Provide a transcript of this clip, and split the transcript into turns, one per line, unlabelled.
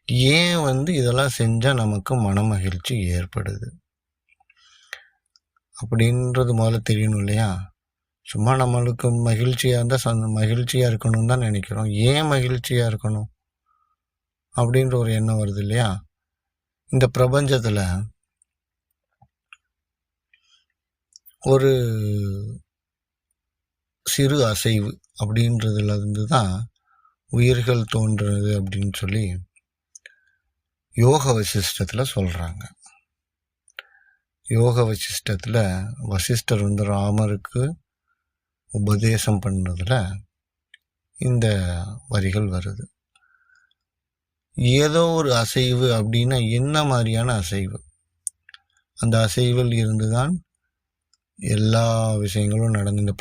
ஏன் இதெல்லாம் செஞ்சால் நமக்கு மன மகிழ்ச்சி ஏற்படுது அப்படின்றது முதல்ல தெரியணும் இல்லையா? சும்மா நம்மளுக்கு மகிழ்ச்சியாக இருந்தால் மகிழ்ச்சியாக இருக்கணும்னு தான் நினைக்கிறோம். ஏன் மகிழ்ச்சியாக இருக்கணும் அப்படின்ற ஒரு எண்ணம் வருது இல்லையா? இந்த பிரபஞ்சத்தில் ஒரு சிறு அசைவு அப்படின்றதுலேருந்து தான் உயிர்கள் தோன்றுறது அப்படின்னு சொல்லி யோக வசிஷ்டத்தில் சொல்கிறாங்க. யோக வசிஷ்டத்தில் வசிஷ்டர் ராமருக்கு உபதேசம் பண்ணதில் இந்த வரிகள் வருது. ஏதோ ஒரு அசைவு அப்படின்னா என்ன மாதிரியான அசைவு? அந்த அசைவில் இருந்து தான் எல்லா விஷயங்களும் நடந்து இந்த